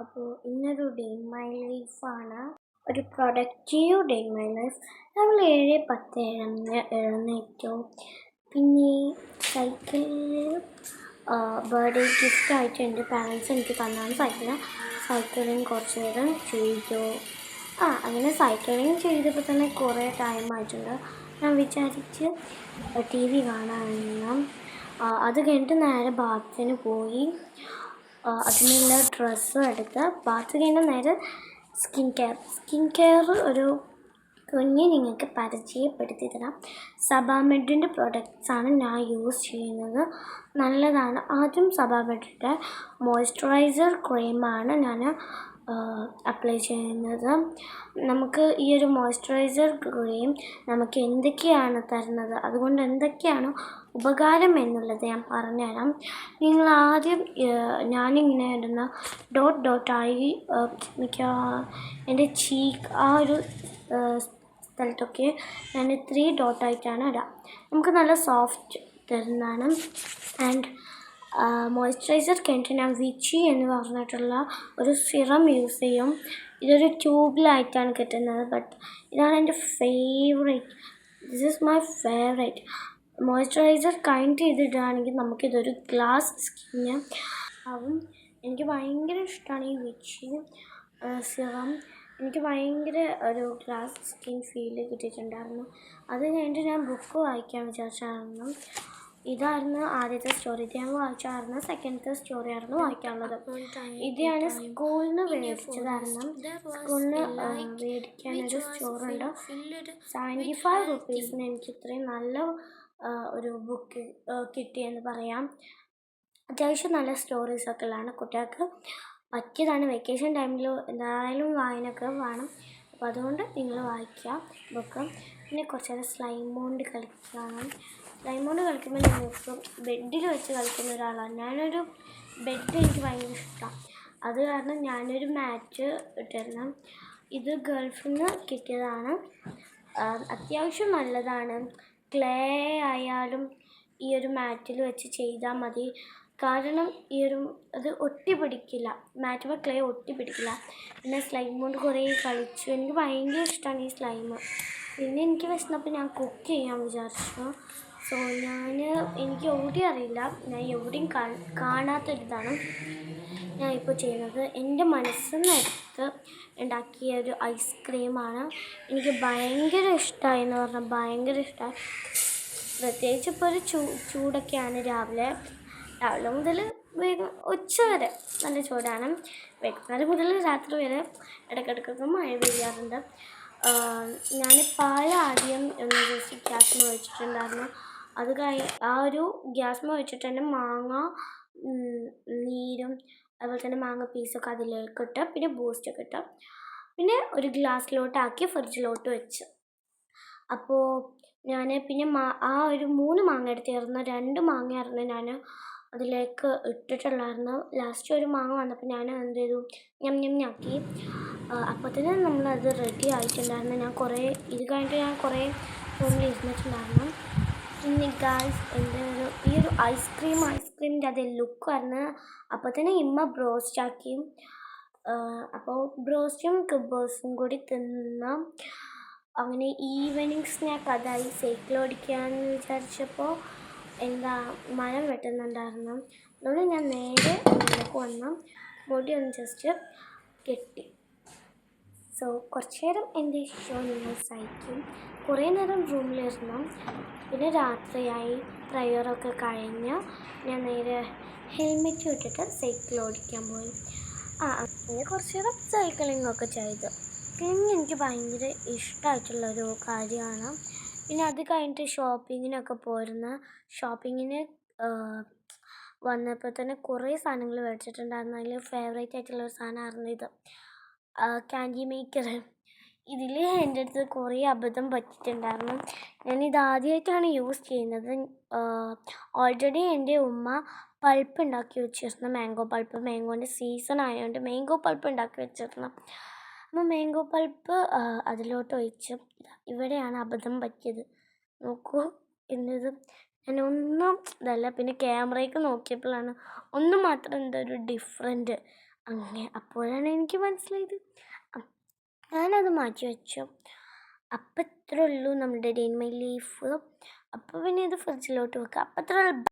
അപ്പോൾ ഇന്നൊരു day in my ലൈഫാണ്. ഒരു productive day in my life. നമ്മൾ 7:10 എഴുന്നേറ്റു. പിന്നെ സൈക്കിളിൽ ബർത്ത്ഡേ ഗിഫ്റ്റായിട്ട് എൻ്റെ പാരൻസ് എനിക്ക് തന്നാണ് സൈക്ലിങ് കുറച്ച് നേരം ചെയ്തു. അങ്ങനെ സൈക്ലിങ് ചെയ്തപ്പോൾ തന്നെ കുറേ ടൈം ആയിട്ടുണ്ട്. ഞാൻ വിചാരിച്ച് ടി വി കാണാമെന്ന്. അത് കഴിഞ്ഞിട്ട് നേരെ ബാത്തിന് പോയി. അതിനുള്ള ഡ്രസ്സും എടുത്ത് ബാത്ത് കഴിഞ്ഞ നേരെ സ്കിൻ കെയർ ഒരു കുഞ്ഞ് നിങ്ങൾക്ക് പരിചയപ്പെടുത്തി തരാം. സബാമെഡിൻ്റെ പ്രൊഡക്ട്സാണ് ഞാൻ യൂസ് ചെയ്യുന്നത്. നല്ലതാണ്. ആദ്യം സബാമെഡിൻ്റെ മോയ്സ്ചറൈസർ ക്രീമാണ് ഞാൻ അപ്ലൈ ചെയ്യുന്നത്. നമുക്ക് ഈ ഒരു മോയ്സ്ചറൈസർ ക്രീം നമുക്ക് എന്തൊക്കെയാണ് തരുന്നത്, അതുകൊണ്ട് എന്തൊക്കെയാണ് ഉപകാരം എന്നുള്ളത് ഞാൻ പറഞ്ഞുതരാം. നിങ്ങൾ ആദ്യം ഞാനിങ്ങനെ ഇടുന്ന ഡോട്ടായി എൻ്റെ ചീക്ക് ആ ഒരു സ്ഥലത്തൊക്കെ ഞാൻ 3 ഡോട്ടായിട്ടാണ് ഇടാം. നമുക്ക് നല്ല സോഫ്റ്റ് തരുന്നതാണ്. ആൻഡ് മോയ്സ്ചറൈസർ കഴിഞ്ഞിട്ട് ഞാൻ വിച്ചി എന്ന് പറഞ്ഞിട്ടുള്ള ഒരു സിറം യൂസ് ചെയ്യും. ഇതൊരു ട്യൂബിലായിട്ടാണ് കിട്ടുന്നത്, ബട്ട് ഇതാണ് എൻ്റെ favourite. This is my favourite. Moisturiser കഴിഞ്ഞിട്ട് ഇതിടുകയാണെങ്കിൽ നമുക്കിതൊരു ഗ്ലാസ് സ്കിന്ന് ആവും. എനിക്ക് ഭയങ്കര ഇഷ്ടമാണ് ഈ വിച്ചി സിറം. എനിക്ക് ഭയങ്കര ഒരു ഗ്ലാസ് സ്കിൻ ഫീൽ കിട്ടിയിട്ടുണ്ടായിരുന്നു. അത് കഴിഞ്ഞിട്ട് ഞാൻ ബുക്ക് വായിക്കാൻ വിചാരിച്ചായിരുന്നു. ഇതായിരുന്നു ആദ്യത്തെ സ്റ്റോറി. ഇത് ഞാൻ വായിച്ചായിരുന്നു. സെക്കൻഡത്തെ സ്റ്റോറി ആയിരുന്നു വായിക്കാനുള്ളത്. ഇത് ഞാൻ സ്കൂളിൽ നിന്ന് മേടിച്ചതായിരുന്നു. സ്കൂളിൽ നിന്ന് മേടിക്കാനൊരു സ്റ്റോറുണ്ട്. 75 റുപ്പീസിന് എനിക്ക് ഇത്രയും നല്ല ഒരു ബുക്ക് കിട്ടിയെന്ന് പറയാം. അത്യാവശ്യം നല്ല സ്റ്റോറീസൊക്കെ ഉള്ളതാണ്. കുട്ടികൾക്ക് പറ്റിയതാണ്. വെക്കേഷൻ ടൈമിൽ എന്തായാലും വായനയൊക്കെ വേണം. അപ്പോൾ അതുകൊണ്ട് നിങ്ങൾ വായിക്കുക ബുക്ക്. പിന്നെ കുറച്ച് നേരം സ്ലൈം കൊണ്ട് കളിക്കുകയാണ്. സ്ലൈം കൊണ്ട് കളിക്കുമ്പോൾ നിങ്ങൾക്ക് ബെഡിൽ വെച്ച് കളിക്കുന്ന ഒരാളാണ്. ഞാനൊരു ബെഡ് എനിക്ക് ഭയങ്കര ഇഷ്ടമാണ്. അത് കാരണം ഞാനൊരു മാറ്റ് ഇട്ടിരുന്നു. ഇത് ഗൾഫിൽ നിന്ന് കിട്ടിയതാണ്. അത്യാവശ്യം നല്ലതാണ്. ക്ലേ ആയാലും ഈ ഒരു മാറ്റിൽ വെച്ച് ചെയ്താൽ മതി. കാരണം അത് ഒട്ടിപ്പിടിക്കില്ല. മാറ്റുമ്പോൾ ക്ലേ ഒട്ടിപ്പിടിക്കില്ല. പിന്നെ സ്ലൈം കൊണ്ട് കുറേ കളിച്ചു. എനിക്ക് ഭയങ്കര ഇഷ്ടമാണ് ഈ സ്ലൈം. പിന്നെ എനിക്ക് വിശന്നപ്പോൾ ഞാൻ കുക്ക് ചെയ്യാൻ വിചാരിച്ചു. സോ എനിക്ക് എവിടെയും അറിയില്ല. ഞാൻ എവിടെയും കാണാത്തൊരിതാണ് ഞാൻ ഇപ്പോൾ ചെയ്യുന്നത്. എൻ്റെ മനസ്സിൽ നിന്ന് എടുത്ത് ഉണ്ടാക്കിയ ഒരു ഐസ്ക്രീമാണ്. എനിക്ക് ഭയങ്കര ഇഷ്ടമായി എന്ന് പറഞ്ഞാൽ ഭയങ്കര ഇഷ്ടമായി. പ്രത്യേകിച്ച് ഇപ്പോൾ ഒരു ചൂടൊക്കെയാണ്. രാവിലെ മുതൽ ഉച്ച വരെ നല്ല ചൂടാണ്. വൈകുന്നേരം മുതൽ രാത്രി വരെ ഇടയ്ക്കിടയ്ക്കൊക്കെ മഴ പെയ്യാറുണ്ട്. ഞാൻ പാൽ ആദ്യം ഒന്ന് ജസ്റ്റ് ഗ്യാസിൽ വെച്ചിട്ടുണ്ടായിരുന്നു. അത് ആ ഒരു ഗ്യാസിൽ വെച്ചിട്ട് തന്നെ മാങ്ങ നീരും അതുപോലെ തന്നെ മാങ്ങ പീസൊക്കെ അതിലേക്ക് ഇട്ട് പിന്നെ ബൂസ്റ്റൊക്കെ ഇട്ട് പിന്നെ ഒരു ഗ്ലാസ്സിലോട്ടാക്കി ഫ്രിഡ്ജിലോട്ട് വെച്ച്. അപ്പോൾ ഞാൻ പിന്നെ ആ ഒരു 3 മാങ്ങ എടുത്തിരുന്നു. 2 മാങ്ങയായിരുന്നു ഞാൻ അതിലേക്ക് ഇട്ടിട്ടുള്ളായിരുന്നു. ലാസ്റ്റ് ഒരു മാങ്ങ വന്നപ്പോൾ ഞാൻ എന്ത് ചെയ്തു, ഞമ്മഞ്ഞാക്കി. അപ്പോൾ തന്നെ നമ്മളത് റെഡി ആയിട്ടുണ്ടായിരുന്നു. ഇത് കഴിഞ്ഞിട്ട് ഞാൻ കുറേ റൂമിൽ ഇരുന്നിട്ടുണ്ടായിരുന്നു. പിന്നെ ഗായ്സ് എൻ്റെ ഈ ഒരു ഐസ്ക്രീമിൻ്റെ അതേ ലുക്കായിരുന്നു. അപ്പോൾ തന്നെ ഇമ്മ ബ്രോസ്റ്റ് ആക്കി. അപ്പോൾ ബ്രോസ്റ്റും കബേഴ്സും കൂടി തിന്നാം. അങ്ങനെ ഈവനിങ് സ്നാക്ക് അതായി സൈക്കിൾ ഓടിക്കാമെന്ന് വിചാരിച്ചപ്പോൾ മഴ വെട്ടുന്നുണ്ടായിരുന്നു. അതുകൊണ്ട് ഞാൻ നേരെ മുന്നിലേക്ക് വന്ന് മുടി ഒന്ന് ജസ്റ്റ് കെട്ടി. സോ കുറച്ച് നേരം എൻ്റെ ഷോ നിങ്ങൾ സഹിക്കും. കുറേ നേരം റൂമിലിരുന്നു. പിന്നെ രാത്രിയായി. പ്രയറൊക്കെ കഴിഞ്ഞ് ഞാൻ നേരെ ഹെൽമെറ്റ് ഇട്ടിട്ട് സൈക്കിൾ ഓടിക്കാൻ പോയി. അങ്ങനെ കുറച്ച് നേരം സൈക്ലിങ്ങൊക്കെ ചെയ്തു. എനിക്ക് ഭയങ്കര ഇഷ്ടമായിട്ടുള്ളൊരു കാര്യമാണ്. പിന്നെ അത് കഴിഞ്ഞിട്ട് ഷോപ്പിങ്ങിനൊക്കെ പോയിരുന്നു. ഷോപ്പിങ്ങിന് വന്നപ്പോൾ തന്നെ കുറേ സാധനങ്ങൾ മേടിച്ചിട്ടുണ്ടായിരുന്നു. അതിൽ ഫേവറേറ്റ് ആയിട്ടുള്ളൊരു സാധനമായിരുന്നു ഇത്, ക്യാൻഡി മേക്കർ. ഇതിൽ എൻ്റെ അടുത്ത് കുറേ അബദ്ധം പറ്റിയിട്ടുണ്ടായിരുന്നു. ഞാനിത് ആദ്യമായിട്ടാണ് യൂസ് ചെയ്യുന്നത്. ഓൾറെഡി എൻ്റെ ഉമ്മ പൾപ്പ് ഉണ്ടാക്കി വെച്ചിരുന്നു. Mango pulp. മാംഗോൻ്റെ സീസൺ ആയതുകൊണ്ട് മാംഗോ പൾപ്പ് ഉണ്ടാക്കി വെച്ചിരുന്നു. അപ്പോൾ മാംഗോ പൾപ്പ് അതിലോട്ട് ഒഴിച്ച് ഇവിടെയാണ് അബദ്ധം പറ്റിയത്. നോക്കൂ, എന്നത് ഞാനൊന്നും ഇതല്ല. പിന്നെ ക്യാമറയ്ക്ക് നോക്കിയപ്പോഴാണ് മാത്രം എന്തൊരു ഡിഫറൻറ്റ്. അങ്ങനെ അപ്പോഴാണ് എനിക്ക് മനസ്സിലായത്. ഞാനത് മാറ്റി വെച്ചു. അപ്പം ഇത്രേ ഉള്ളൂ നമ്മുടെ ഡേ ഇൻ മൈ ലൈഫ്. അപ്പോൾ പിന്നെ ഇത് ഫ്രിഡ്ജിലോട്ട് വെക്കുക. അപ്പം ഇത്രേ ഉള്ളൂ.